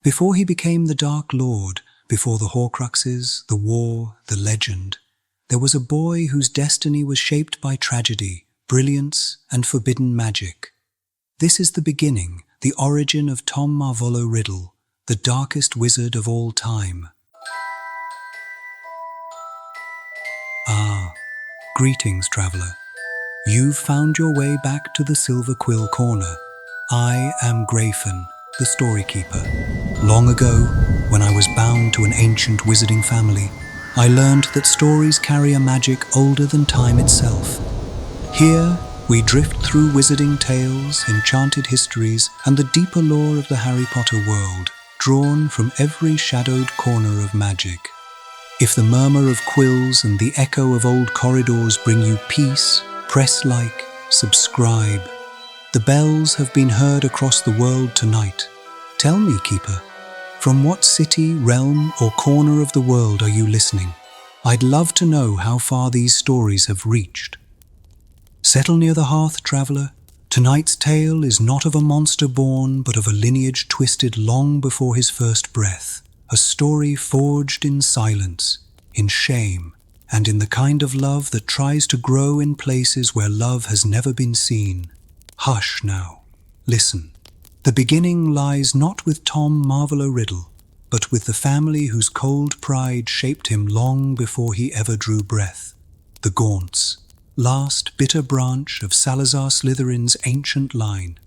Before he became the Dark Lord, before the Horcruxes, the war, the legend, there was a boy whose destiny was shaped by tragedy, brilliance, and forbidden magic. This is the beginning, the origin of Tom Riddle, the darkest wizard of all time. Ah, greetings, traveler. You've found your way back to the Silver Quill Corner. I am Grayfen, the story keeper. Long ago, when I was bound to an ancient wizarding family, I learned that stories carry a magic older than time itself. Here, we drift through wizarding tales, enchanted histories, and the deeper lore of the Harry Potter world, drawn from every shadowed corner of magic. If the murmur of quills and the echo of old corridors bring you peace, press like, subscribe. The bells have been heard across the world tonight. Tell me, Keeper, from what city, realm, or corner of the world are you listening? I'd love to know how far these stories have reached. Settle near the hearth, traveler. Tonight's tale is not of a monster born, but of a lineage twisted long before his first breath. A story forged in silence, in shame, and in the kind of love that tries to grow in places where love has never been seen. Hush now. Listen. The beginning lies not with Tom Riddle, but with the family whose cold pride shaped him long before he ever drew breath. The Gaunts, last bitter branch of Salazar Slytherin's ancient line.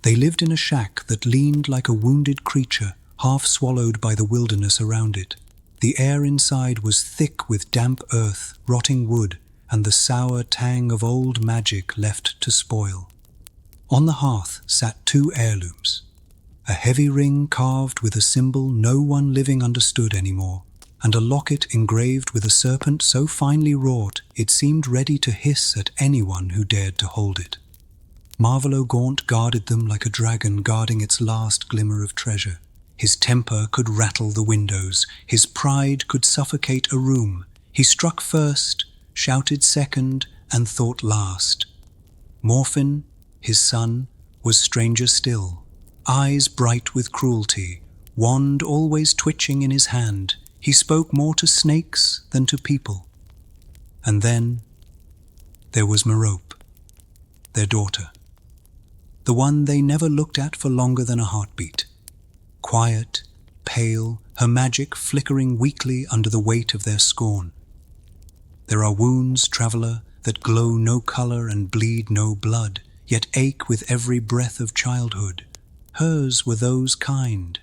They lived in a shack that leaned like a wounded creature, half swallowed by the wilderness around it. The air inside was thick with damp earth, rotting wood, and the sour tang of old magic left to spoil. On the hearth sat two heirlooms, a heavy ring carved with a symbol no one living understood anymore, and a locket engraved with a serpent so finely wrought it seemed ready to hiss at anyone who dared to hold it. Marvolo Gaunt guarded them like a dragon guarding its last glimmer of treasure. His temper could rattle the windows, his pride could suffocate a room. He struck first, shouted second, and thought last. Morphin, his son, was stranger still, eyes bright with cruelty, wand always twitching in his hand. He spoke more to snakes than to people. And then there was Merope, their daughter, the one they never looked at for longer than a heartbeat. Quiet, pale, her magic flickering weakly under the weight of their scorn. There are wounds, traveler, that glow no color and bleed no blood, yet ache with every breath of childhood. Hers were those kind.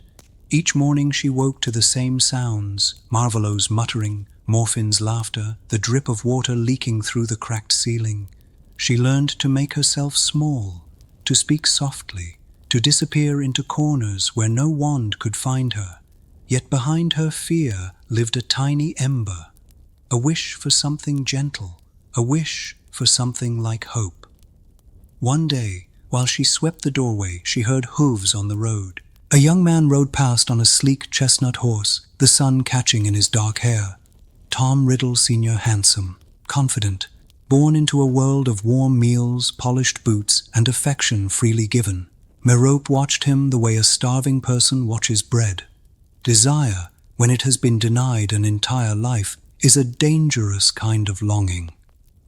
Each morning she woke to the same sounds, Marvolo's muttering, Morphin's laughter, the drip of water leaking through the cracked ceiling. She learned to make herself small, to speak softly, to disappear into corners where no wand could find her. Yet behind her fear lived a tiny ember, a wish for something gentle, a wish for something like hope. One day, while she swept the doorway, she heard hooves on the road. A young man rode past on a sleek chestnut horse, the sun catching in his dark hair. Tom Riddle Sr., handsome, confident, born into a world of warm meals, polished boots, and affection freely given. Merope watched him the way a starving person watches bread. Desire, when it has been denied an entire life, is a dangerous kind of longing.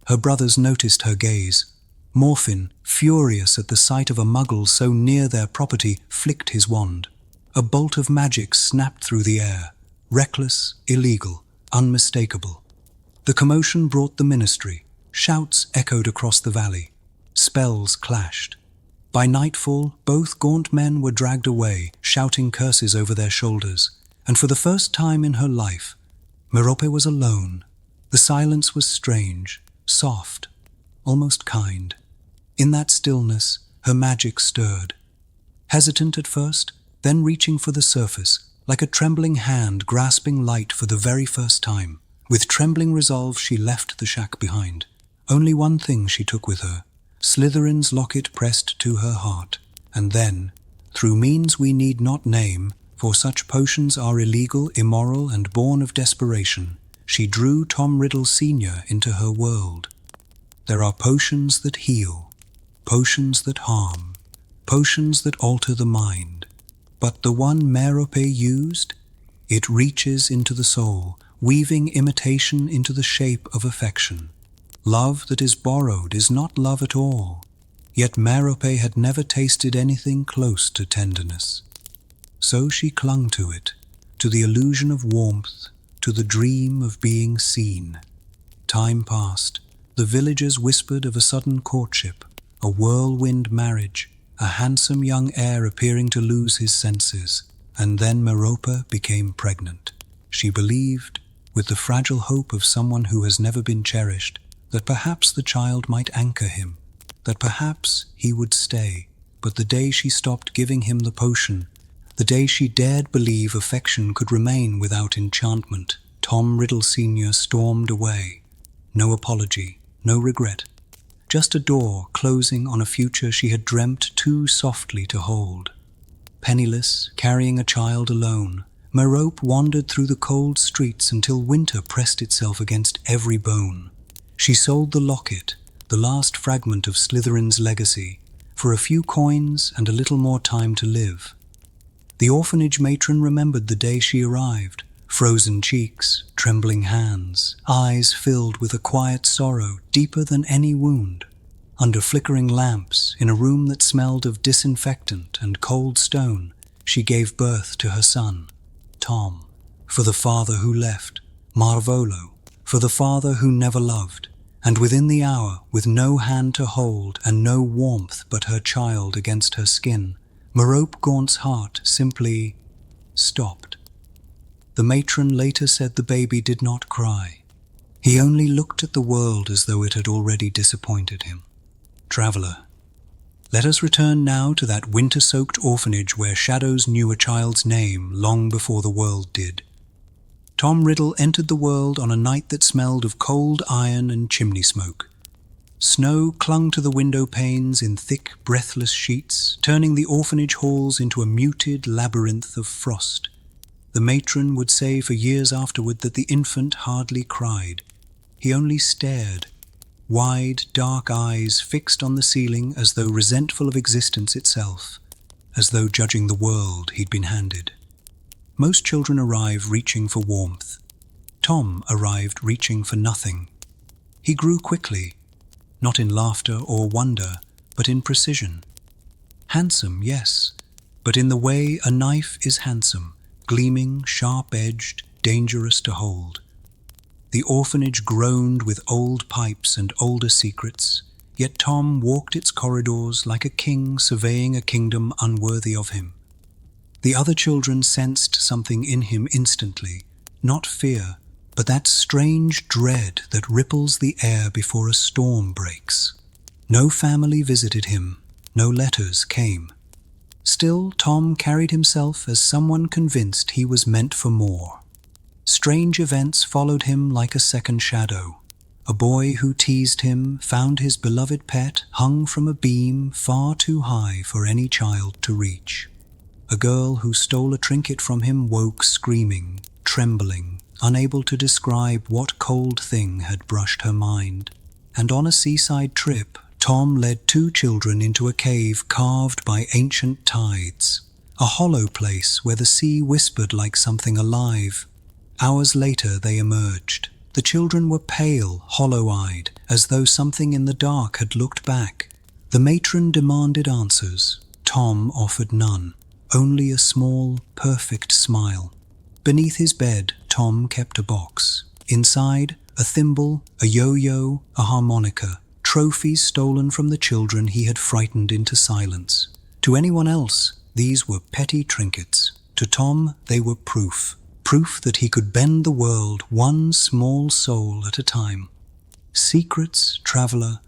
Her brothers noticed her gaze. Morphin, furious at the sight of a muggle so near their property, flicked his wand. A bolt of magic snapped through the air, reckless, illegal, unmistakable. The commotion brought the ministry. Shouts echoed across the valley. Spells clashed. By nightfall, both gaunt men were dragged away, shouting curses over their shoulders. And for the first time in her life, Merope was alone. The silence was strange, soft, almost kind. In that stillness, her magic stirred. Hesitant at first, then reaching for the surface, like a trembling hand grasping light for the very first time. With trembling resolve, she left the shack behind. Only one thing she took with her, Slytherin's locket pressed to her heart. And then, through means we need not name, for such potions are illegal, immoral, and born of desperation, she drew Tom Riddle Sr. into her world. There are potions that heal, potions that harm, potions that alter the mind. But the one Merope used, it reaches into the soul, weaving imitation into the shape of affection. Love that is borrowed is not love at all, yet Merope had never tasted anything close to tenderness. So she clung to it, to the illusion of warmth, to the dream of being seen. Time passed. The villagers whispered of a sudden courtship, a whirlwind marriage, a handsome young heir appearing to lose his senses. And then Merope became pregnant. She believed, with the fragile hope of someone who has never been cherished, that perhaps the child might anchor him, that perhaps he would stay. But the day she stopped giving him the potion, the day she dared believe affection could remain without enchantment, Tom Riddle Sr. stormed away. No apology, no regret. Just a door closing on a future she had dreamt too softly to hold. Penniless, carrying a child alone, Merope wandered through the cold streets until winter pressed itself against every bone. She sold the locket, the last fragment of Slytherin's legacy, for a few coins and a little more time to live. The orphanage matron remembered the day she arrived, frozen cheeks, trembling hands, eyes filled with a quiet sorrow deeper than any wound. Under flickering lamps, in a room that smelled of disinfectant and cold stone, she gave birth to her son, Tom, for the father who left, Marvolo, for the father who never loved. And within the hour, with no hand to hold and no warmth but her child against her skin, Merope Gaunt's heart simply stopped. The matron later said the baby did not cry. He only looked at the world as though it had already disappointed him. Traveler, let us return now to that winter-soaked orphanage where shadows knew a child's name long before the world did. Tom Riddle entered the world on a night that smelled of cold iron and chimney smoke. Snow clung to the window panes in thick, breathless sheets, turning the orphanage halls into a muted labyrinth of frost. The matron would say for years afterward that the infant hardly cried. He only stared, wide, dark eyes fixed on the ceiling as though resentful of existence itself, as though judging the world he'd been handed. Most children arrive reaching for warmth. Tom arrived reaching for nothing. He grew quickly, not in laughter or wonder, but in precision. Handsome, yes, but in the way a knife is handsome, gleaming, sharp-edged, dangerous to hold. The orphanage groaned with old pipes and older secrets, yet Tom walked its corridors like a king surveying a kingdom unworthy of him. The other children sensed something in him instantly, not fear, but that strange dread that ripples the air before a storm breaks. No family visited him, no letters came. Still, Tom carried himself as someone convinced he was meant for more. Strange events followed him like a second shadow. A boy who teased him found his beloved pet hung from a beam far too high for any child to reach. A girl who stole a trinket from him woke screaming, trembling, unable to describe what cold thing had brushed her mind. And on a seaside trip, Tom led two children into a cave carved by ancient tides, a hollow place where the sea whispered like something alive. Hours later they emerged. The children were pale, hollow-eyed, as though something in the dark had looked back. The matron demanded answers. Tom offered none, only a small, perfect smile. Beneath his bed, Tom kept a box. Inside, a thimble, a yo-yo, a harmonica, trophies stolen from the children he had frightened into silence. To anyone else, these were petty trinkets. To Tom, they were proof that he could bend the world one small soul at a time. Secrets, traveler,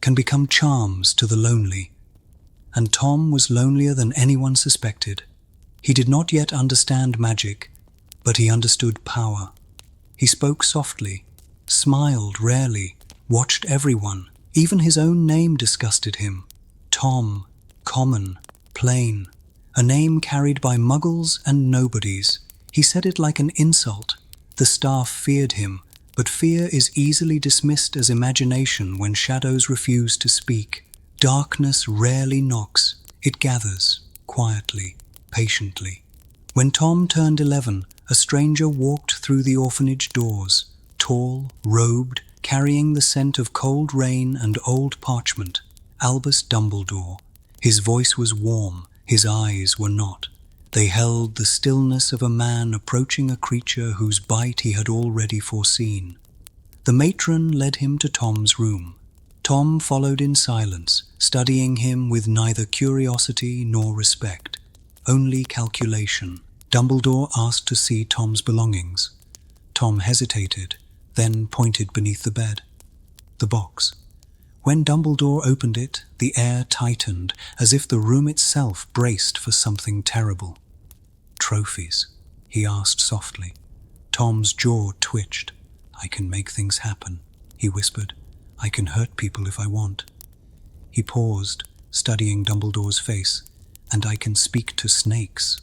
can become charms to the lonely. And Tom was lonelier than anyone suspected. He did not yet understand magic, but he understood power. He spoke softly, smiled rarely, watched everyone. Even his own name disgusted him. Tom, common, plain, a name carried by muggles and nobodies. He said it like an insult. The staff feared him, but fear is easily dismissed as imagination when shadows refuse to speak. Darkness rarely knocks, it gathers, quietly. patiently. When Tom turned 11, a stranger walked through the orphanage doors, tall, robed, carrying the scent of cold rain and old parchment. Albus Dumbledore. His voice was warm, his eyes were not. They held the stillness of a man approaching a creature whose bite he had already foreseen. The matron led him to Tom's room. Tom followed in silence, studying him with neither curiosity nor respect, only calculation. Dumbledore asked to see Tom's belongings. Tom hesitated, then pointed beneath the bed. The box. When Dumbledore opened it, the air tightened, as if the room itself braced for something terrible. "Trophies?" he asked softly. Tom's jaw twitched. "I can make things happen," he whispered. "I can hurt people if I want." He paused, studying Dumbledore's face. "And I can speak to snakes."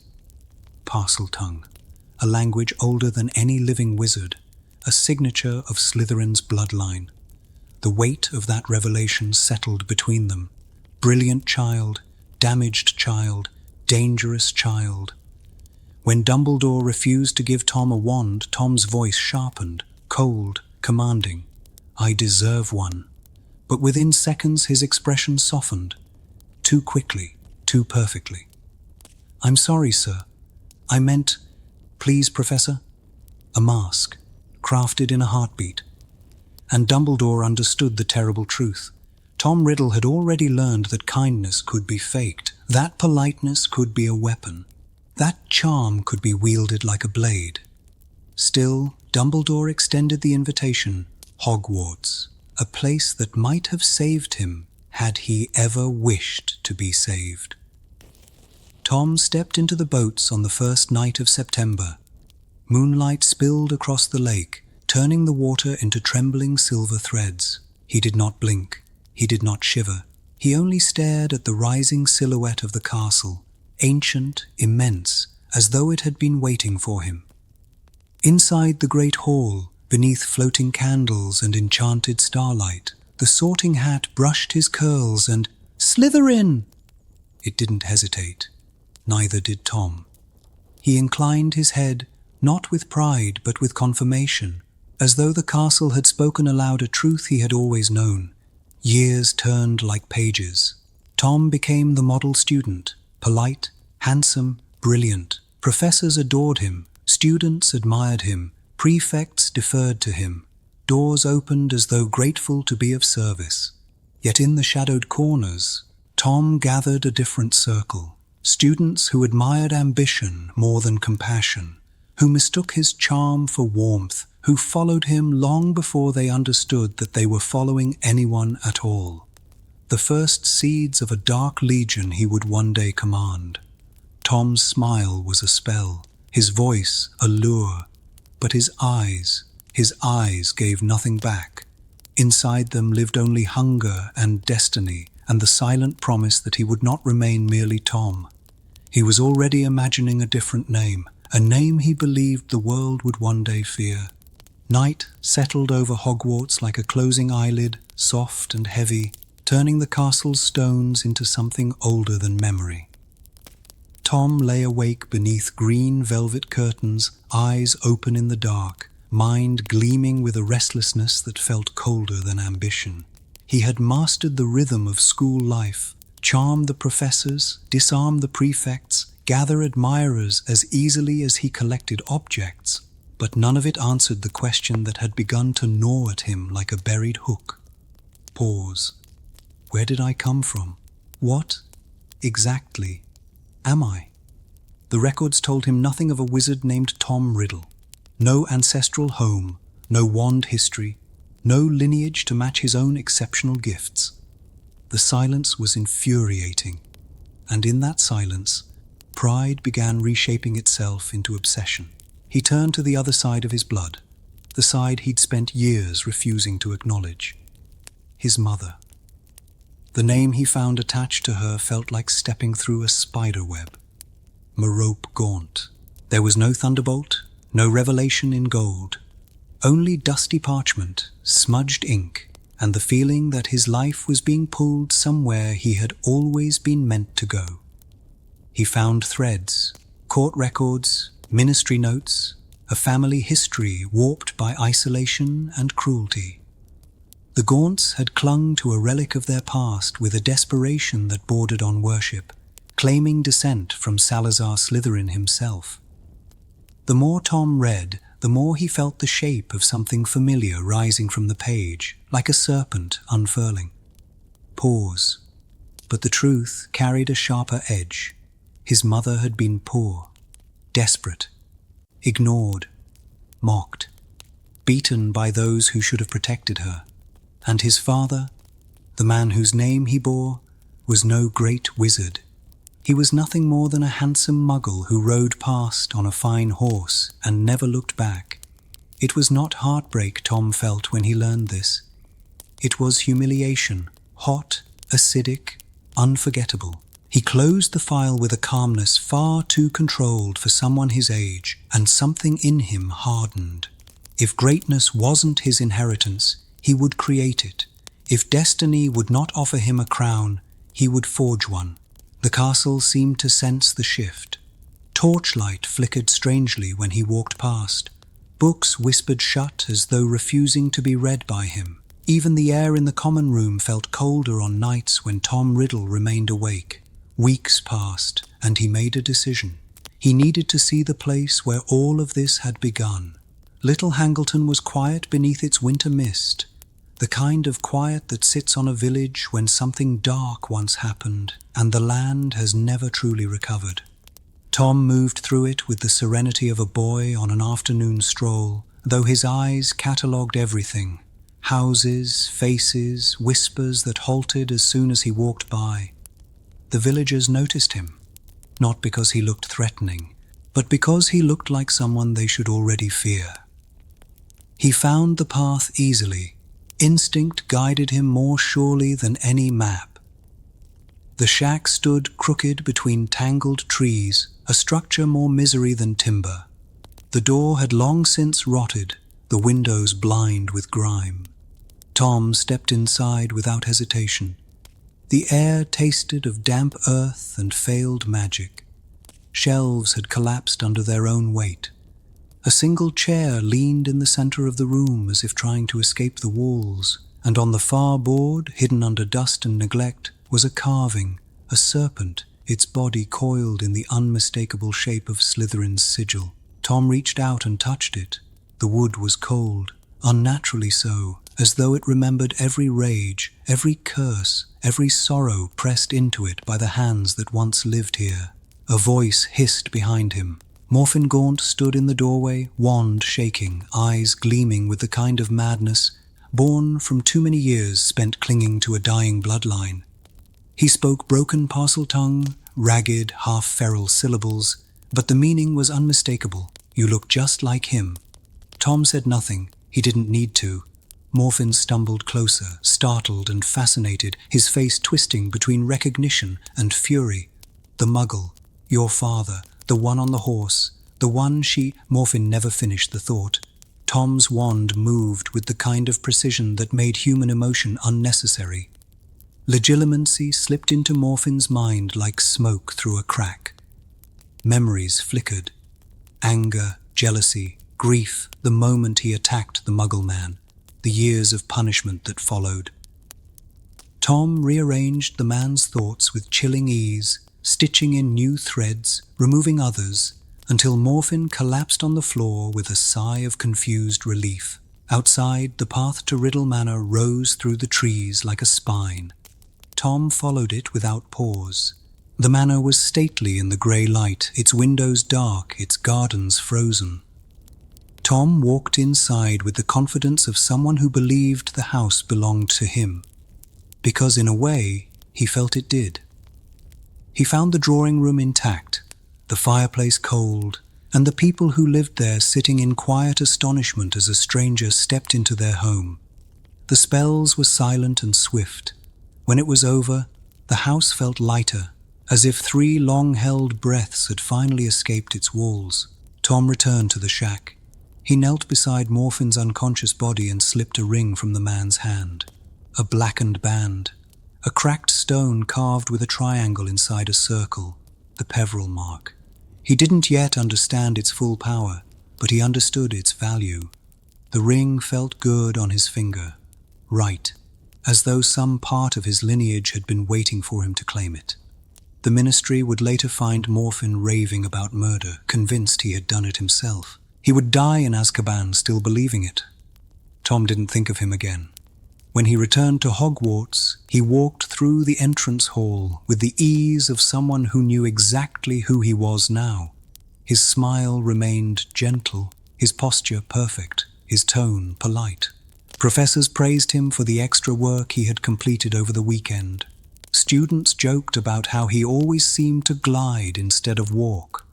Parseltongue, a language older than any living wizard, a signature of Slytherin's bloodline. The weight of that revelation settled between them. Brilliant child, damaged child, dangerous child. When Dumbledore refused to give Tom a wand, Tom's voice sharpened, cold, commanding. "I deserve one." But within seconds his expression softened. Too quickly, too perfectly. "I'm sorry, sir. I meant, please, Professor." A mask, crafted in a heartbeat. And Dumbledore understood the terrible truth. Tom Riddle had already learned that kindness could be faked, that politeness could be a weapon, that charm could be wielded like a blade. Still, Dumbledore extended the invitation, Hogwarts, a place that might have saved him had he ever wished to be saved. Tom stepped into the boats on the first night of September. Moonlight spilled across the lake, turning the water into trembling silver threads. He did not blink. He did not shiver. He only stared at the rising silhouette of the castle, ancient, immense, as though it had been waiting for him. Inside the great hall, beneath floating candles and enchanted starlight, the Sorting Hat brushed his curls and, "Slytherin!" It didn't hesitate. Neither did Tom. He inclined his head, not with pride but with confirmation, as though the castle had spoken aloud a truth he had always known. Years turned like pages. Tom became the model student, polite, handsome, brilliant. Professors adored him, students admired him, prefects deferred to him. Doors opened as though grateful to be of service. Yet in the shadowed corners, Tom gathered a different circle. Students who admired ambition more than compassion, who mistook his charm for warmth, who followed him long before they understood that they were following anyone at all. The first seeds of a dark legion he would one day command. Tom's smile was a spell, his voice a lure, but his eyes gave nothing back. Inside them lived only hunger and destiny, and the silent promise that he would not remain merely Tom. He was already imagining a different name, a name he believed the world would one day fear. Night settled over Hogwarts like a closing eyelid, soft and heavy, turning the castle's stones into something older than memory. Tom lay awake beneath green velvet curtains, eyes open in the dark, mind gleaming with a restlessness that felt colder than ambition. He had mastered the rhythm of school life, charmed the professors, disarmed the prefects, gather admirers as easily as he collected objects, but none of it answered the question that had begun to gnaw at him like a buried hook. Pause. Where did I come from? What, exactly, am I? The records told him nothing of a wizard named Tom Riddle. No ancestral home, no wand history, no lineage to match his own exceptional gifts. The silence was infuriating, and in that silence, pride began reshaping itself into obsession. He turned to the other side of his blood, the side he'd spent years refusing to acknowledge. His mother. The name he found attached to her felt like stepping through a spider web. Merope Gaunt. There was no thunderbolt, no revelation in gold, only dusty parchment, smudged ink, and the feeling that his life was being pulled somewhere he had always been meant to go. He found threads, court records, ministry notes, a family history warped by isolation and cruelty. The Gaunts had clung to a relic of their past with a desperation that bordered on worship, claiming descent from Salazar Slytherin himself. The more Tom read, the more he felt the shape of something familiar rising from the page, like a serpent unfurling. Pause. But the truth carried a sharper edge. His mother had been poor, desperate, ignored, mocked, beaten by those who should have protected her. And his father, the man whose name he bore, was no great wizard. He was nothing more than a handsome muggle who rode past on a fine horse and never looked back. It was not heartbreak Tom felt when he learned this. It was humiliation, hot, acidic, unforgettable. He closed the file with a calmness far too controlled for someone his age, and something in him hardened. If greatness wasn't his inheritance, he would create it. If destiny would not offer him a crown, he would forge one. The castle seemed to sense the shift. Torchlight flickered strangely when he walked past. Books whispered shut as though refusing to be read by him. Even the air in the common room felt colder on nights when Tom Riddle remained awake. Weeks passed, and he made a decision. He needed to see the place where all of this had begun. Little Hangleton was quiet beneath its winter mist, the kind of quiet that sits on a village when something dark once happened and the land has never truly recovered. Tom moved through it with the serenity of a boy on an afternoon stroll, though his eyes catalogued everything. Houses, faces, whispers that halted as soon as he walked by. The villagers noticed him, not because he looked threatening, but because he looked like someone they should already fear. He found the path easily. Instinct guided him more surely than any map. The shack stood crooked between tangled trees, a structure more misery than timber. The door had long since rotted, the windows blind with grime. Tom stepped inside without hesitation. The air tasted of damp earth and failed magic. Shelves had collapsed under their own weight. A single chair leaned in the center of the room as if trying to escape the walls, and on the far board, hidden under dust and neglect, was a carving, a serpent, its body coiled in the unmistakable shape of Slytherin's sigil. Tom reached out and touched it. The wood was cold, unnaturally so, as though it remembered every rage, every curse, every sorrow pressed into it by the hands that once lived here. A voice hissed behind him. Morphin Gaunt stood in the doorway, wand shaking, eyes gleaming with the kind of madness born from too many years spent clinging to a dying bloodline. He spoke broken Parseltongue, ragged, half-feral syllables, but the meaning was unmistakable. You look just like him. Tom said nothing. He didn't need to. Morphin stumbled closer, startled and fascinated, his face twisting between recognition and fury. The muggle, your father, the one on the horse, the one Morphin never finished the thought. Tom's wand moved with the kind of precision that made human emotion unnecessary. Legilimency slipped into Morphin's mind like smoke through a crack. Memories flickered. Anger, jealousy, grief the moment he attacked the muggle man, the years of punishment that followed. Tom rearranged the man's thoughts with chilling ease, stitching in new threads, removing others, until Morphin collapsed on the floor with a sigh of confused relief. Outside, the path to Riddle Manor rose through the trees like a spine. Tom followed it without pause. The manor was stately in the grey light, its windows dark, its gardens frozen. Tom walked inside with the confidence of someone who believed the house belonged to him, because in a way, he felt it did. He found the drawing room intact, the fireplace cold, and the people who lived there sitting in quiet astonishment as a stranger stepped into their home. The spells were silent and swift. When it was over, the house felt lighter, as if 3 long-held breaths had finally escaped its walls. Tom returned to the shack. He knelt beside Morphin's unconscious body and slipped a ring from the man's hand. A blackened band. A cracked stone carved with a triangle inside a circle. the Peveril mark. He didn't yet understand its full power, but he understood its value. The ring felt good on his finger, right, as though some part of his lineage had been waiting for him to claim it. The Ministry would later find Morphin raving about murder, convinced he had done it himself. He would die in Azkaban still believing it. Tom didn't think of him again. When he returned to Hogwarts, he walked through the entrance hall with the ease of someone who knew exactly who he was now. His smile remained gentle, his posture perfect, his tone polite. Professors praised him for the extra work he had completed over the weekend. Students joked about how he always seemed to glide instead of walk.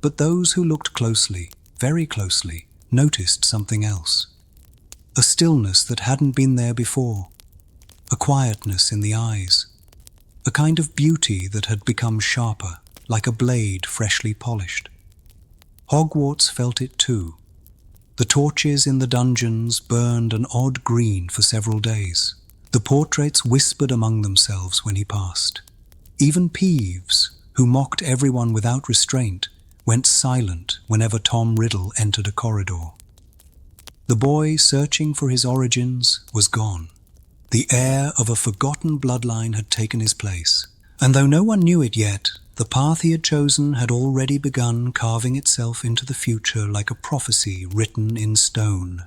But those who looked closely, very closely, noticed something else. A stillness that hadn't been there before. A quietness in the eyes. A kind of beauty that had become sharper, like a blade freshly polished. Hogwarts felt it too. The torches in the dungeons burned an odd green for several days. The portraits whispered among themselves when he passed. Even Peeves, who mocked everyone without restraint, went silent whenever Tom Riddle entered a corridor. The boy searching for his origins was gone. The heir of a forgotten bloodline had taken his place, and though no one knew it yet, the path he had chosen had already begun carving itself into the future like a prophecy written in stone.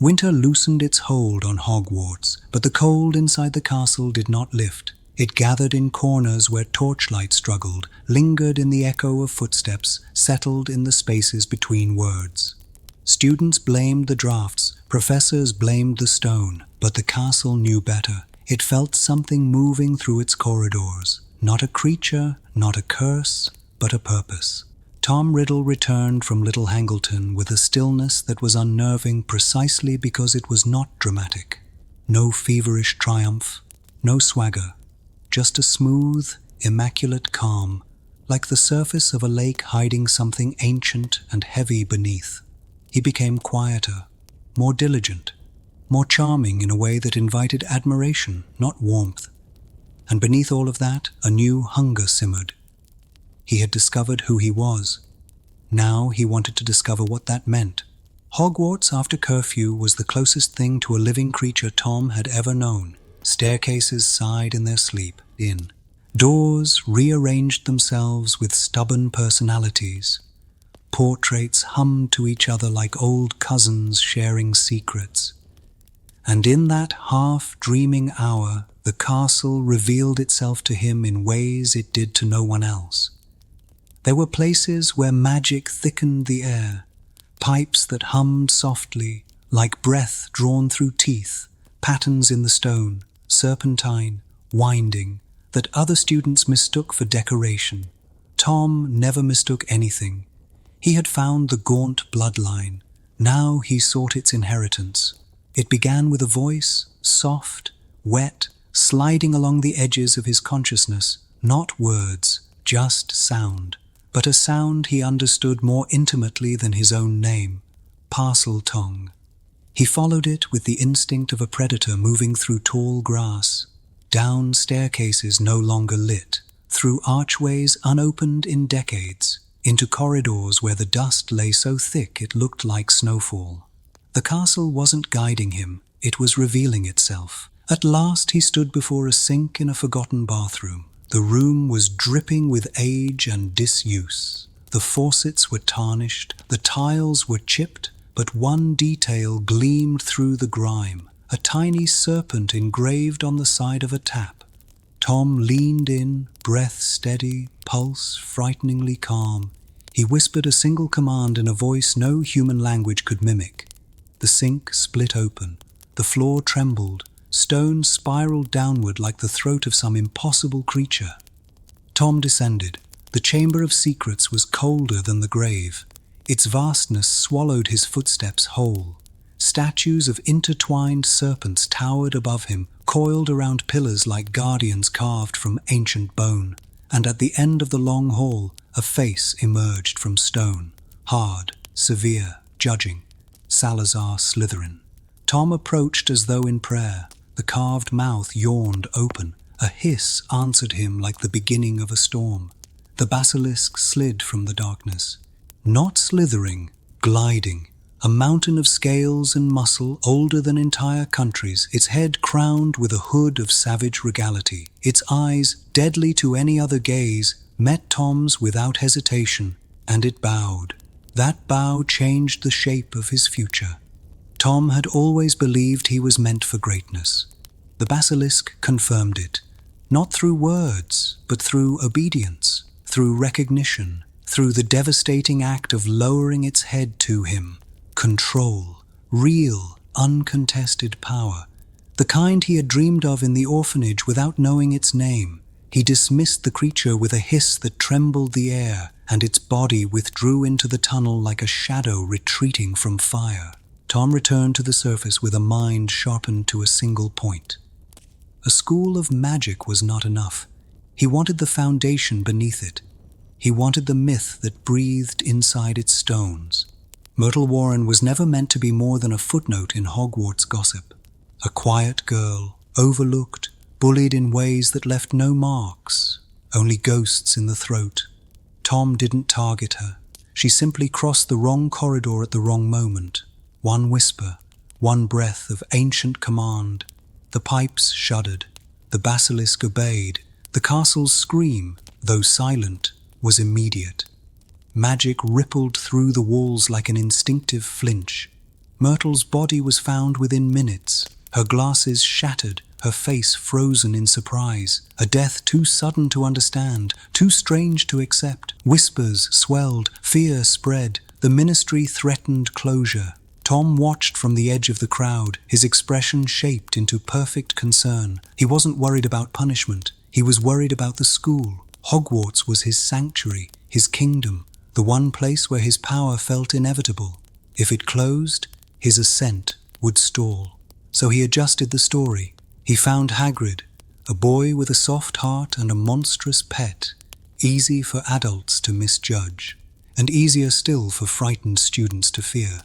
Winter loosened its hold on Hogwarts, but the cold inside the castle did not lift. It gathered in corners where torchlight struggled, lingered in the echo of footsteps, settled in the spaces between words. Students blamed the drafts, professors blamed the stone, but the castle knew better. It felt something moving through its corridors. Not a creature, not a curse, but a purpose. Tom Riddle returned from Little Hangleton with a stillness that was unnerving precisely because it was not dramatic. No feverish triumph, no swagger, just a smooth, immaculate calm, like the surface of a lake hiding something ancient and heavy beneath. He became quieter, more diligent, more charming in a way that invited admiration, not warmth. And beneath all of that, a new hunger simmered. He had discovered who he was. Now he wanted to discover what that meant. Hogwarts after curfew was the closest thing to a living creature Tom had ever known. Staircases sighed in their sleep. Doors rearranged themselves with stubborn personalities. Portraits hummed to each other like old cousins sharing secrets. And in that half-dreaming hour, the castle revealed itself to him in ways it did to no one else. There were places where magic thickened the air, pipes that hummed softly, like breath drawn through teeth, patterns in the stone, serpentine, winding, that other students mistook for decoration. Tom never mistook anything. He had found the Gaunt bloodline. Now he sought its inheritance. It began with a voice, soft, wet, sliding along the edges of his consciousness, not words, just sound, but a sound he understood more intimately than his own name, Parseltongue. He followed it with the instinct of a predator moving through tall grass, down staircases no longer lit, through archways unopened in decades, into corridors where the dust lay so thick it looked like snowfall. The castle wasn't guiding him, it was revealing itself. At last he stood before a sink in a forgotten bathroom. The room was dripping with age and disuse. The faucets were tarnished, the tiles were chipped, but one detail gleamed through the grime, a tiny serpent engraved on the side of a tap. Tom leaned in, breath steady, pulse frighteningly calm. He whispered a single command in a voice no human language could mimic. The sink split open. The floor trembled. Stone spiraled downward like the throat of some impossible creature. Tom descended. The chamber of secrets was colder than the grave. Its vastness swallowed his footsteps whole. Statues of intertwined serpents towered above him, coiled around pillars like guardians carved from ancient bone. And at the end of the long hall, a face emerged from stone. Hard, severe, judging. Salazar Slytherin. Tom approached as though in prayer. The carved mouth yawned open. A hiss answered him like the beginning of a storm. The basilisk slid from the darkness. Not slithering, gliding. A mountain of scales and muscle older than entire countries, its head crowned with a hood of savage regality. Its eyes, deadly to any other gaze, met Tom's without hesitation, and it bowed. That bow changed the shape of his future. Tom had always believed he was meant for greatness. The basilisk confirmed it, not through words, but through obedience, through recognition, through the devastating act of lowering its head to him. Control, real, uncontested power, the kind he had dreamed of in the orphanage without knowing its name. He dismissed the creature with a hiss that trembled the air, and its body withdrew into the tunnel like a shadow retreating from fire. Tom returned to the surface with a mind sharpened to a single point. A school of magic was not enough. He wanted the foundation beneath it. He wanted the myth that breathed inside its stones. Myrtle Warren was never meant to be more than a footnote in Hogwarts gossip. A quiet girl, overlooked, bullied in ways that left no marks, only ghosts in the throat. Tom didn't target her. She simply crossed the wrong corridor at the wrong moment. One whisper, one breath of ancient command. The pipes shuddered. The basilisk obeyed. The castle's scream, though silent, was immediate. Magic rippled through the walls like an instinctive flinch. Myrtle's body was found within minutes, her glasses shattered, her face frozen in surprise. A death too sudden to understand, too strange to accept. Whispers swelled, fear spread. The ministry threatened closure. Tom watched from the edge of the crowd, his expression shaped into perfect concern. He wasn't worried about punishment. He was worried about the school. Hogwarts was his sanctuary, his kingdom, the one place where his power felt inevitable. If it closed, his ascent would stall. So he adjusted the story. He found Hagrid, a boy with a soft heart and a monstrous pet, easy for adults to misjudge, and easier still for frightened students to fear.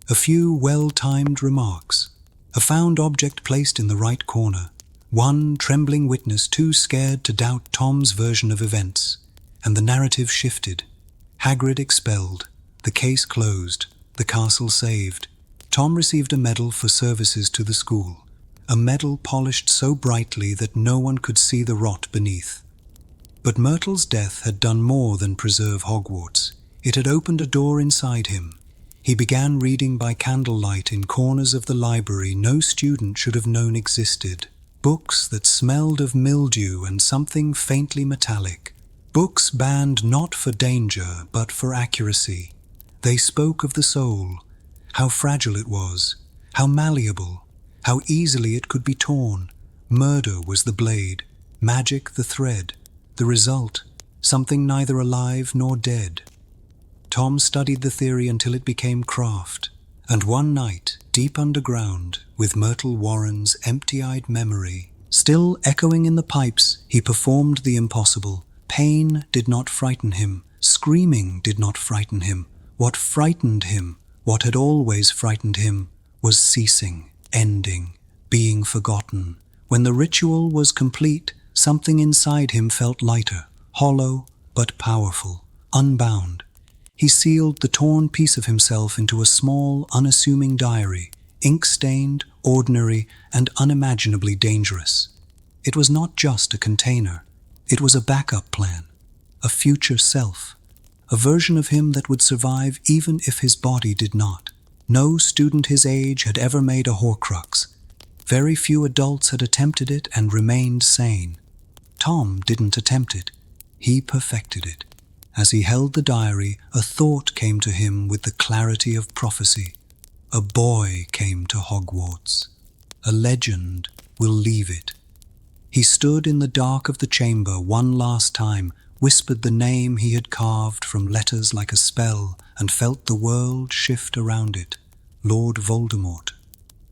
A few well-timed remarks, a found object placed in the right corner, one trembling witness too scared to doubt Tom's version of events, and the narrative shifted. Hagrid expelled, the case closed, the castle saved. Tom received a medal for services to the school, a medal polished so brightly that no one could see the rot beneath. But Myrtle's death had done more than preserve Hogwarts. It had opened a door inside him. He began reading by candlelight in corners of the library no student should have known existed. Books that smelled of mildew and something faintly metallic. Books banned not for danger, but for accuracy. They spoke of the soul, how fragile it was, how malleable, how easily it could be torn. Murder was the blade, magic the thread. The result, something neither alive nor dead. Tom studied the theory until it became craft, and one night, deep underground, with Myrtle Warren's empty-eyed memory still echoing in the pipes, he performed the impossible. Pain did not frighten him. Screaming did not frighten him. What frightened him, what had always frightened him, was ceasing, ending, being forgotten. When the ritual was complete, something inside him felt lighter, hollow but powerful, unbound. He sealed the torn piece of himself into a small, unassuming diary, ink-stained, ordinary, and unimaginably dangerous. It was not just a container. It was a backup plan, a future self, a version of him that would survive even if his body did not. No student his age had ever made a Horcrux. Very few adults had attempted it and remained sane. Tom didn't attempt it. He perfected it. As he held the diary, a thought came to him with the clarity of prophecy. A boy came to Hogwarts. A legend will leave it. He stood in the dark of the chamber one last time, whispered the name he had carved from letters like a spell, and felt the world shift around it. Lord Voldemort.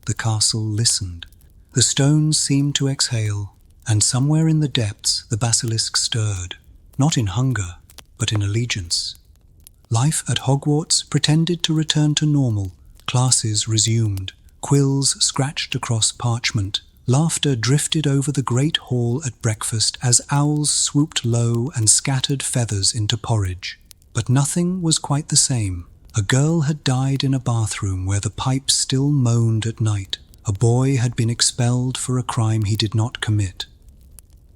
The castle listened. The stones seemed to exhale, and somewhere in the depths the basilisk stirred, not in hunger, but in allegiance. Life at Hogwarts pretended to return to normal. Classes resumed. Quills scratched across parchment. Laughter drifted over the great hall at breakfast as owls swooped low and scattered feathers into porridge. But nothing was quite the same. A girl had died in a bathroom where the pipes still moaned at night. A boy had been expelled for a crime he did not commit.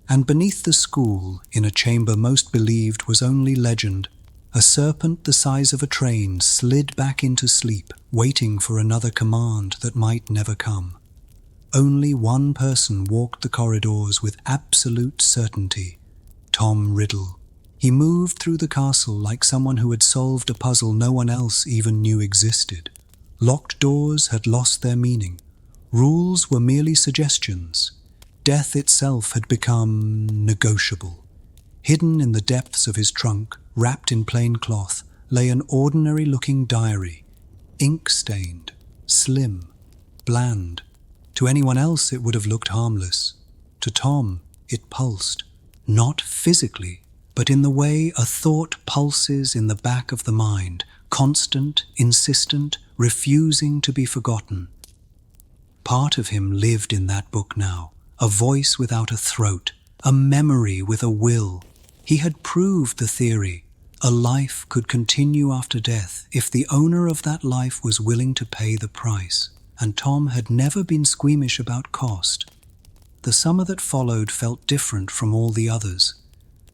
And beneath the school, in a chamber most believed was only legend, a serpent the size of a train slid back into sleep, waiting for another command that might never come. Only one person walked the corridors with absolute certainty: Tom Riddle. He moved through the castle like someone who had solved a puzzle no one else even knew existed. Locked doors had lost their meaning. Rules were merely suggestions. Death itself had become negotiable. Hidden in the depths of his trunk, wrapped in plain cloth, lay an ordinary-looking diary, ink-stained, slim, bland. To anyone else it would have looked harmless. To Tom, it pulsed, not physically, but in the way a thought pulses in the back of the mind, constant, insistent, refusing to be forgotten. Part of him lived in that book now, a voice without a throat, a memory with a will. He had proved the theory. A life could continue after death if the owner of that life was willing to pay the price. And Tom had never been squeamish about cost. The summer that followed felt different from all the others.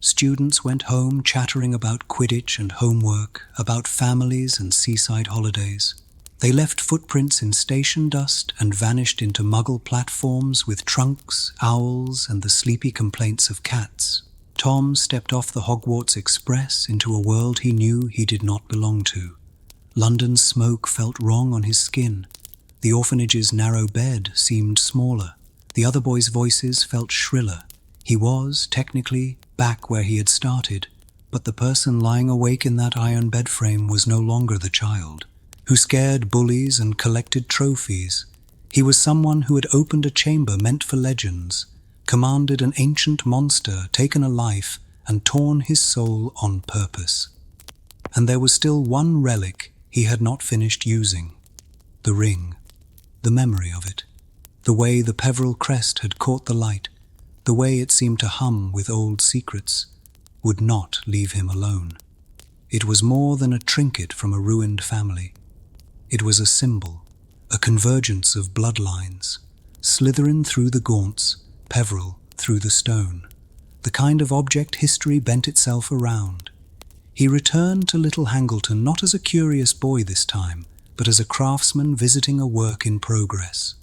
Students went home chattering about Quidditch and homework, about families and seaside holidays. They left footprints in station dust and vanished into muggle platforms with trunks, owls, and the sleepy complaints of cats. Tom stepped off the Hogwarts Express into a world he knew he did not belong to. London's smoke felt wrong on his skin. The orphanage's narrow bed seemed smaller. The other boys' voices felt shriller. He was, technically, back where he had started, but the person lying awake in that iron bed frame was no longer the child, who scared bullies and collected trophies. He was someone who had opened a chamber meant for legends, commanded an ancient monster, taken a life, and torn his soul on purpose. And there was still one relic he had not finished using: the ring. The memory of it, the way the Peveril crest had caught the light, the way it seemed to hum with old secrets, would not leave him alone. It was more than a trinket from a ruined family. It was a symbol, a convergence of bloodlines, Slytherin through the Gaunts, Peveril through the stone, the kind of object history bent itself around. He returned to Little Hangleton not as a curious boy this time, but as a craftsman visiting a work in progress.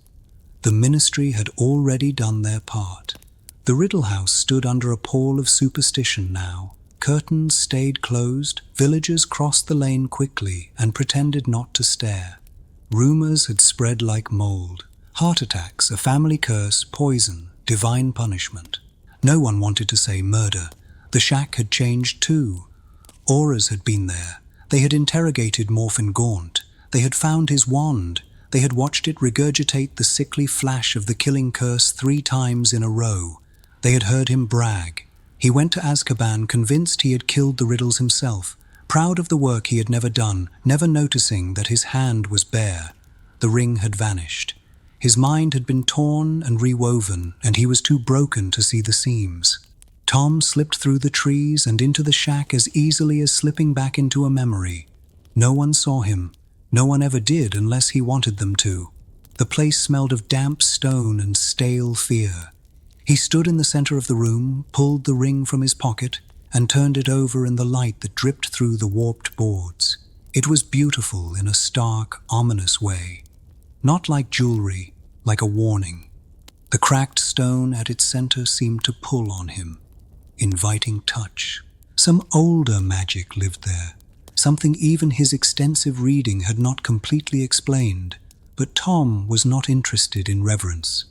The ministry had already done their part. The Riddle house stood under a pall of superstition now. Curtains stayed closed, villagers crossed the lane quickly and pretended not to stare. Rumors had spread like mold. Heart attacks, a family curse, poison, divine punishment. No one wanted to say murder. The shack had changed too. Auras had been there. They had interrogated Morphin Gaunt. They had found his wand. They had watched it regurgitate the sickly flash of the killing curse 3 times in a row. They had heard him brag. He went to Azkaban convinced he had killed the Riddles himself, proud of the work he had never done, never noticing that his hand was bare. The ring had vanished. His mind had been torn and rewoven, and he was too broken to see the seams. Tom slipped through the trees and into the shack as easily as slipping back into a memory. No one saw him. No one ever did unless he wanted them to. The place smelled of damp stone and stale fear. He stood in the center of the room, pulled the ring from his pocket, and turned it over in the light that dripped through the warped boards. It was beautiful in a stark, ominous way. Not like jewelry, like a warning. The cracked stone at its center seemed to pull on him. Inviting touch. Some older magic lived there. Something even his extensive reading had not completely explained. But Tom was not interested in reverence.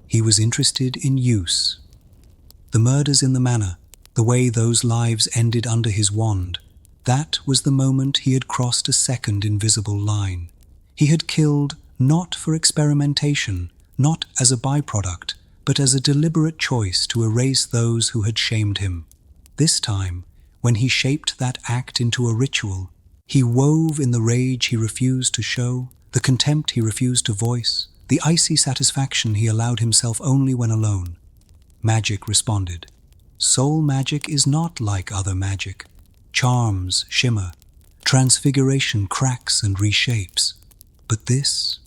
He was interested in use. The murders in the manor, the way those lives ended under his wand, that was the moment he had crossed a second invisible line. He had killed not for experimentation, not as a byproduct, but as a deliberate choice to erase those who had shamed him. This time, when he shaped that act into a ritual, he wove in the rage he refused to show, the contempt he refused to voice, the icy satisfaction he allowed himself only when alone. Magic responded. Soul magic is not like other magic. Charms shimmer, transfiguration cracks and reshapes. But this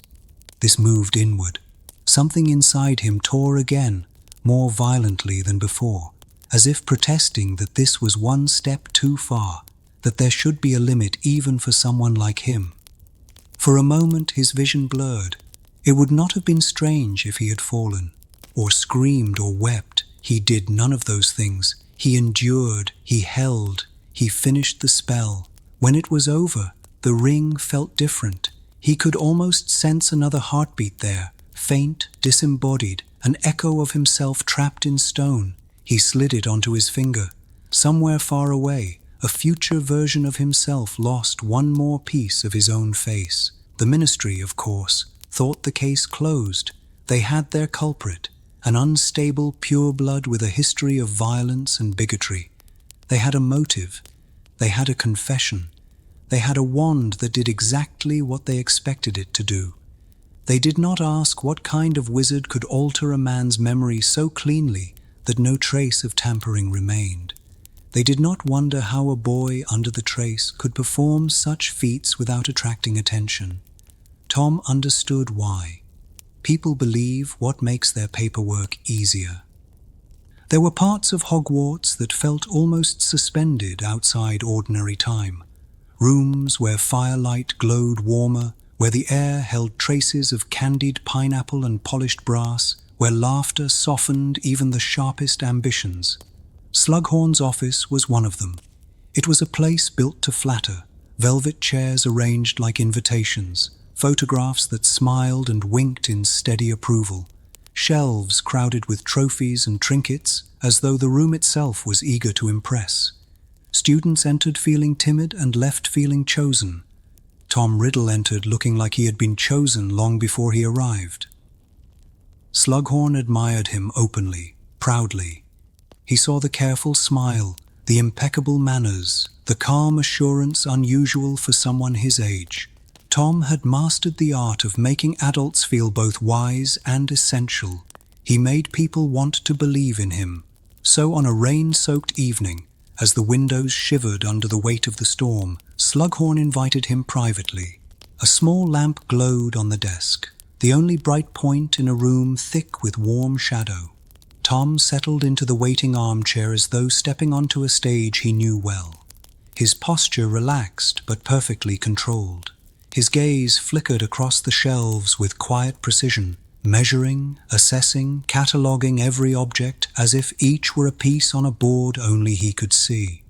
moved inward. Something inside him tore again, more violently than before, as if protesting that this was one step too far, that there should be a limit even for someone like him. For a moment his vision blurred. It would not have been strange if he had fallen, or screamed or wept. He did none of those things. He endured, he held, he finished the spell. When it was over, the ring felt different. He could almost sense another heartbeat there, faint, disembodied, an echo of himself trapped in stone. He slid it onto his finger. Somewhere far away, a future version of himself lost one more piece of his own face. The ministry, of course, thought the case closed. They had their culprit, an unstable pureblood with a history of violence and bigotry. They had a motive. They had a confession. They had a wand that did exactly what they expected it to do. They did not ask what kind of wizard could alter a man's memory so cleanly that no trace of tampering remained. They did not wonder how a boy under the trace could perform such feats without attracting attention. Tom understood why. People believe what makes their paperwork easier. There were parts of Hogwarts that felt almost suspended outside ordinary time. Rooms where firelight glowed warmer, where the air held traces of candied pineapple and polished brass, where laughter softened even the sharpest ambitions. Slughorn's office was one of them. It was a place built to flatter, velvet chairs arranged like invitations, photographs that smiled and winked in steady approval, shelves crowded with trophies and trinkets as though the room itself was eager to impress. Students entered feeling timid and left feeling chosen. Tom Riddle entered looking like he had been chosen long before he arrived. Slughorn admired him openly, proudly. He saw the careful smile, the impeccable manners, the calm assurance unusual for someone his age. Tom had mastered the art of making adults feel both wise and essential. He made people want to believe in him. So on a rain-soaked evening, as the windows shivered under the weight of the storm, Slughorn invited him privately. A small lamp glowed on the desk, the only bright point in a room thick with warm shadow. Tom settled into the waiting armchair as though stepping onto a stage he knew well. His posture relaxed but perfectly controlled. His gaze flickered across the shelves with quiet precision, measuring, assessing, cataloging every object as if each were a piece on a board only he could see.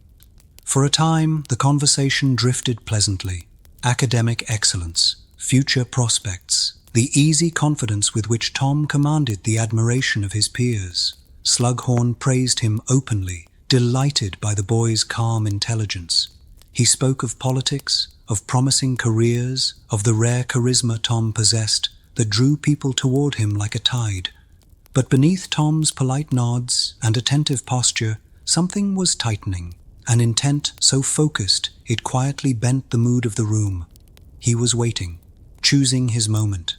For a time, the conversation drifted pleasantly. Academic excellence, future prospects, the easy confidence with which Tom commanded the admiration of his peers. Slughorn praised him openly, delighted by the boy's calm intelligence. He spoke of politics, of promising careers, of the rare charisma Tom possessed that drew people toward him like a tide. But beneath Tom's polite nods and attentive posture, something was tightening, an intent so focused it quietly bent the mood of the room. He was waiting, choosing his moment.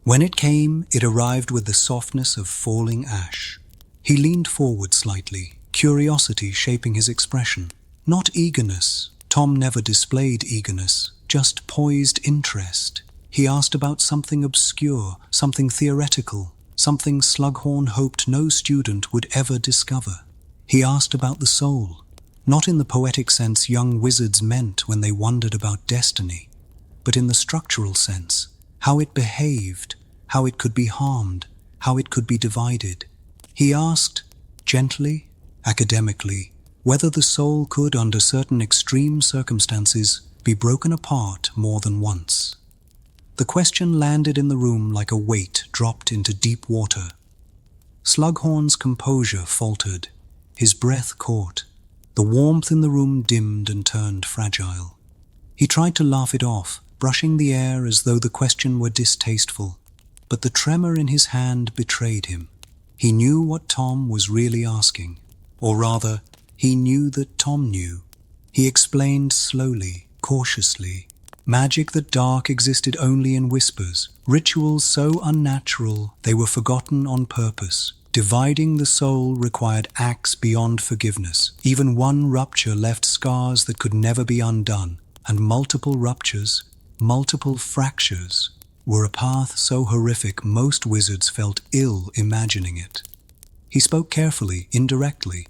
When it came, it arrived with the softness of falling ash. He leaned forward slightly, curiosity shaping his expression. Not eagerness. Tom never displayed eagerness, just poised interest. He asked about something obscure, something theoretical, something Slughorn hoped no student would ever discover. He asked about the soul, not in the poetic sense young wizards meant when they wondered about destiny, but in the structural sense, how it behaved, how it could be harmed, how it could be divided. He asked, gently, academically, whether the soul could, under certain extreme circumstances, be broken apart more than once. The question landed in the room like a weight dropped into deep water. Slughorn's composure faltered, his breath caught. The warmth in the room dimmed and turned fragile. He tried to laugh it off, brushing the air as though the question were distasteful, but the tremor in his hand betrayed him. He knew what Tom was really asking, or rather, he knew that Tom knew. He explained slowly, cautiously. Magic that dark existed only in whispers, rituals so unnatural they were forgotten on purpose. Dividing the soul required acts beyond forgiveness. Even one rupture left scars that could never be undone, and multiple ruptures, multiple fractures, were a path so horrific most wizards felt ill imagining it. He spoke carefully, indirectly,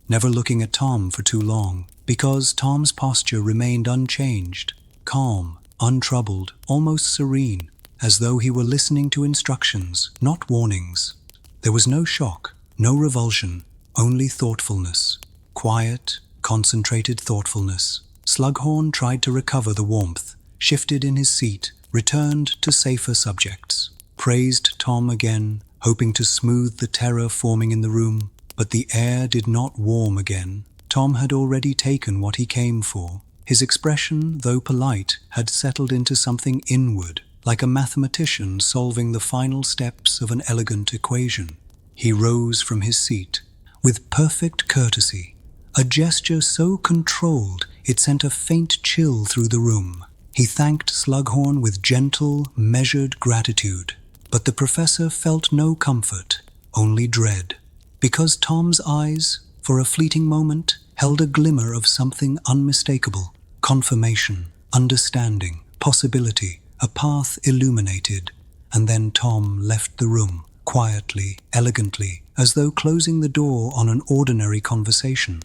never looking at Tom for too long, because Tom's posture remained unchanged, calm, untroubled, almost serene, as though he were listening to instructions, not warnings. There was no shock, no revulsion, only thoughtfulness. Quiet, concentrated thoughtfulness. Slughorn tried to recover the warmth, shifted in his seat, returned to safer subjects. Praised Tom again, hoping to smooth the terror forming in the room, but the air did not warm again. Tom had already taken what he came for. His expression, though polite, had settled into something inward, like a mathematician solving the final steps of an elegant equation. He rose from his seat, with perfect courtesy, a gesture so controlled it sent a faint chill through the room. He thanked Slughorn with gentle, measured gratitude, but the professor felt no comfort, only dread, because Tom's eyes, for a fleeting moment, held a glimmer of something unmistakable: confirmation, understanding, possibility, a path illuminated. And then Tom left the room, quietly, elegantly, as though closing the door on an ordinary conversation.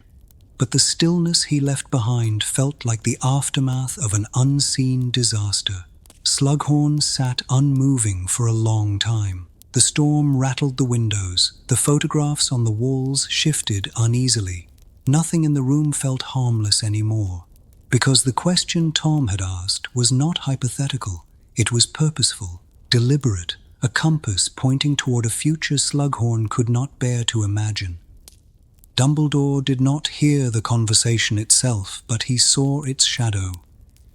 But the stillness he left behind felt like the aftermath of an unseen disaster. Slughorn sat unmoving for a long time. The storm rattled the windows, the photographs on the walls shifted uneasily. Nothing in the room felt harmless anymore, because the question Tom had asked was not hypothetical. It was purposeful, deliberate, a compass pointing toward a future Slughorn could not bear to imagine. Dumbledore did not hear the conversation itself, but he saw its shadow.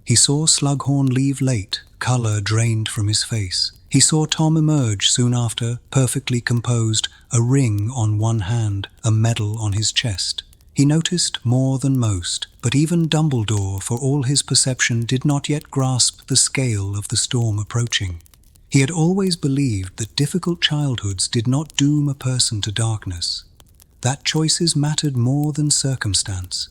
He saw Slughorn leave late, color drained from his face. He saw Tom emerge soon after, perfectly composed, a ring on one hand, a medal on his chest. He noticed more than most, but even Dumbledore, for all his perception, did not yet grasp the scale of the storm approaching. He had always believed that difficult childhoods did not doom a person to darkness, that choices mattered more than circumstance.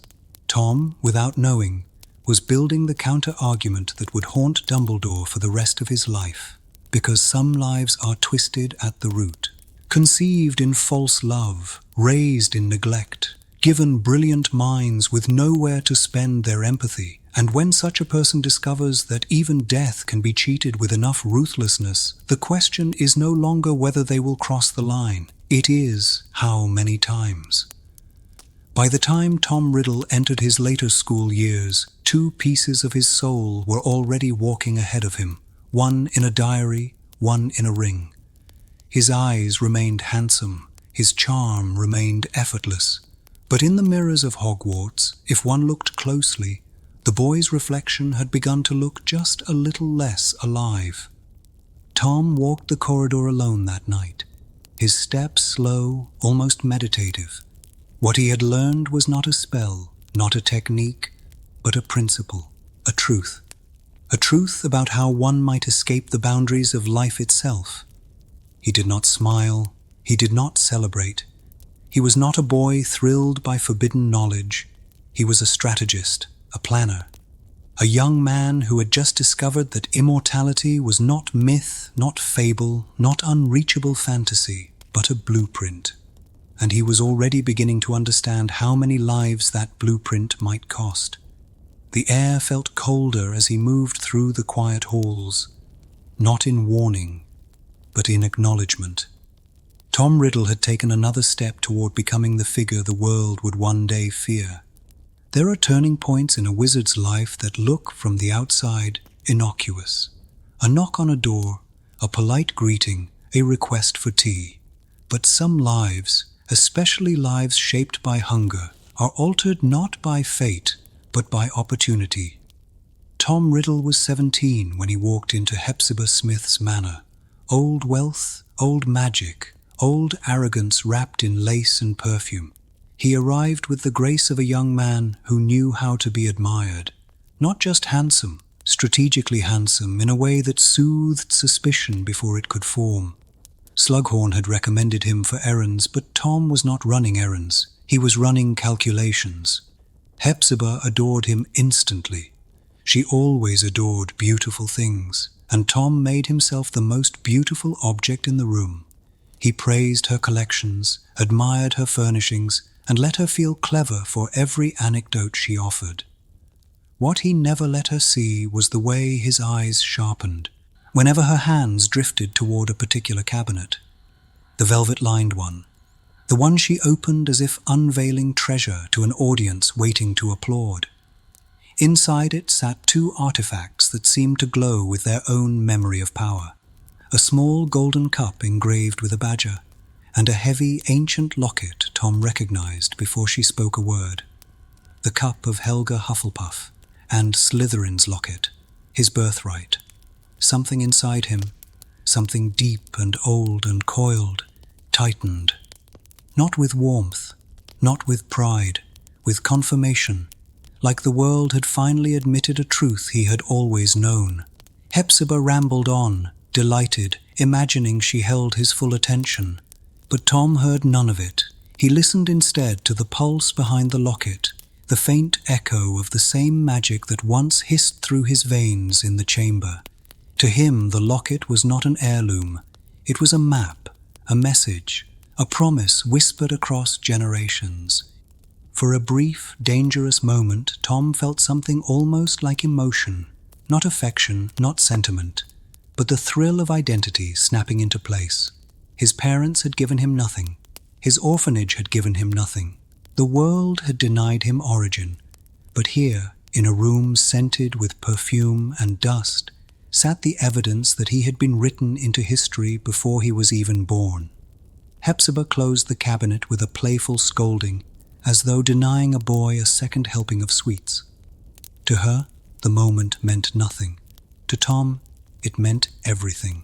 Tom, without knowing, was building the counter-argument that would haunt Dumbledore for the rest of his life, because some lives are twisted at the root, conceived in false love, raised in neglect, given brilliant minds with nowhere to spend their empathy. And when such a person discovers that even death can be cheated with enough ruthlessness, the question is no longer whether they will cross the line. It is how many times. By the time Tom Riddle entered his later school years, two pieces of his soul were already walking ahead of him, one in a diary, one in a ring. His eyes remained handsome, his charm remained effortless. But in the mirrors of Hogwarts, if one looked closely, the boy's reflection had begun to look just a little less alive. Tom walked the corridor alone that night, his steps slow, almost meditative. What he had learned was not a spell, not a technique, but a principle, a truth. A truth about how one might escape the boundaries of life itself. He did not smile, he did not celebrate. He was not a boy thrilled by forbidden knowledge. He was a strategist, a planner, a young man who had just discovered that immortality was not myth, not fable, not unreachable fantasy, but a blueprint. And he was already beginning to understand how many lives that blueprint might cost. The air felt colder as he moved through the quiet halls, not in warning, but in acknowledgement. Tom Riddle had taken another step toward becoming the figure the world would one day fear. There are turning points in a wizard's life that look, from the outside, innocuous. A knock on a door, a polite greeting, a request for tea. But some lives, especially lives shaped by hunger, are altered not by fate, but by opportunity. Tom Riddle was 17 when he walked into Hepzibah Smith's manor. Old wealth, old magic, old arrogance wrapped in lace and perfume. He arrived with the grace of a young man who knew how to be admired. Not just handsome, strategically handsome in a way that soothed suspicion before it could form. Slughorn had recommended him for errands, but Tom was not running errands. He was running calculations. Hepzibah adored him instantly. She always adored beautiful things, and Tom made himself the most beautiful object in the room. He praised her collections, admired her furnishings, and let her feel clever for every anecdote she offered. What he never let her see was the way his eyes sharpened whenever her hands drifted toward a particular cabinet. The velvet-lined one, the one she opened as if unveiling treasure to an audience waiting to applaud. Inside it sat two artifacts that seemed to glow with their own memory of power: a small golden cup engraved with a badger, and a heavy, ancient locket Tom recognized before she spoke a word. The cup of Helga Hufflepuff, and Slytherin's locket, his birthright. Something inside him, something deep and old and coiled, tightened. Not with warmth, not with pride, with confirmation, like the world had finally admitted a truth he had always known. Hepzibah rambled on, delighted, imagining she held his full attention. But Tom heard none of it. He listened instead to the pulse behind the locket, the faint echo of the same magic that once hissed through his veins in the chamber. To him, the locket was not an heirloom. It was a map, a message, a promise whispered across generations. For a brief, dangerous moment, Tom felt something almost like emotion, not affection, not sentiment, but the thrill of identity snapping into place. His parents had given him nothing. His orphanage had given him nothing. The world had denied him origin. But here, in a room scented with perfume and dust, sat the evidence that he had been written into history before he was even born. Hepzibah closed the cabinet with a playful scolding, as though denying a boy a second helping of sweets. To her, the moment meant nothing. To Tom, it meant everything.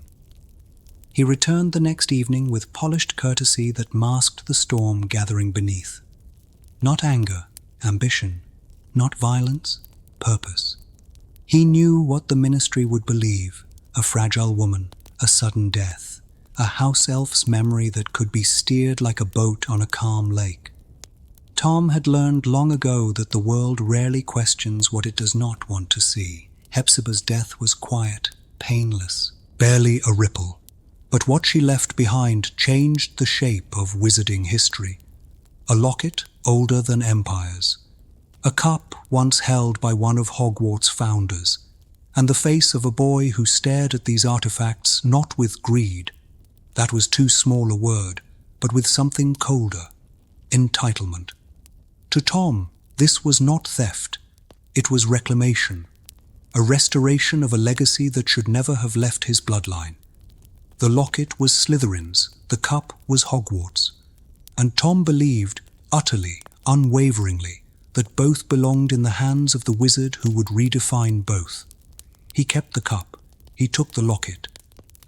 He returned the next evening with polished courtesy that masked the storm gathering beneath. Not anger, ambition, not violence, purpose. He knew what the ministry would believe: a fragile woman, a sudden death, a house elf's memory that could be steered like a boat on a calm lake. Tom had learned long ago that the world rarely questions what it does not want to see. Hepzibah's death was quiet, painless, barely a ripple. But what she left behind changed the shape of wizarding history. A locket older than empires, a cup once held by one of Hogwarts' founders, and the face of a boy who stared at these artifacts not with greed, that was too small a word, but with something colder: entitlement. To Tom, this was not theft, it was reclamation, a restoration of a legacy that should never have left his bloodline. The locket was Slytherin's, the cup was Hogwarts, and Tom believed, utterly, unwaveringly, that both belonged in the hands of the wizard who would redefine both. He kept the cup, he took the locket,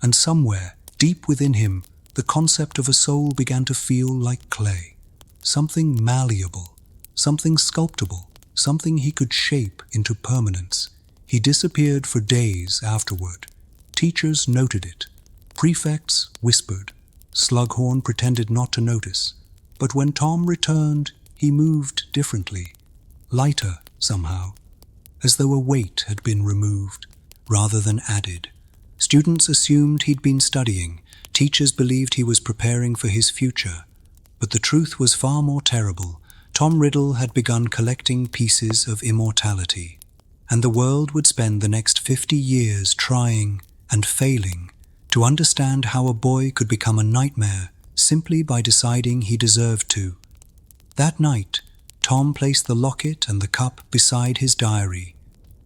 and somewhere, deep within him, the concept of a soul began to feel like clay, something malleable, something sculptable, something he could shape into permanence. He disappeared for days afterward. Teachers noted it. Prefects whispered. Slughorn pretended not to notice. But when Tom returned, he moved differently, lighter somehow, as though a weight had been removed rather than added. Students assumed he'd been studying. Teachers believed he was preparing for his future. But the truth was far more terrible. Tom Riddle had begun collecting pieces of immortality, and the world would spend the next 50 years trying and failing to understand how a boy could become a nightmare simply by deciding he deserved to. That night, Tom placed the locket and the cup beside his diary.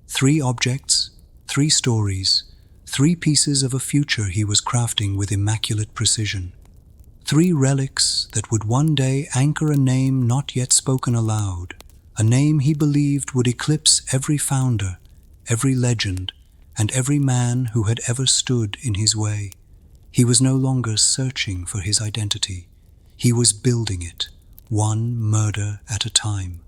3 objects, 3 stories, 3 pieces of a future he was crafting with immaculate precision. 3 relics that would one day anchor a name not yet spoken aloud, a name he believed would eclipse every founder, every legend, and every man who had ever stood in his way. He was no longer searching for his identity. He was building it, one murder at a time.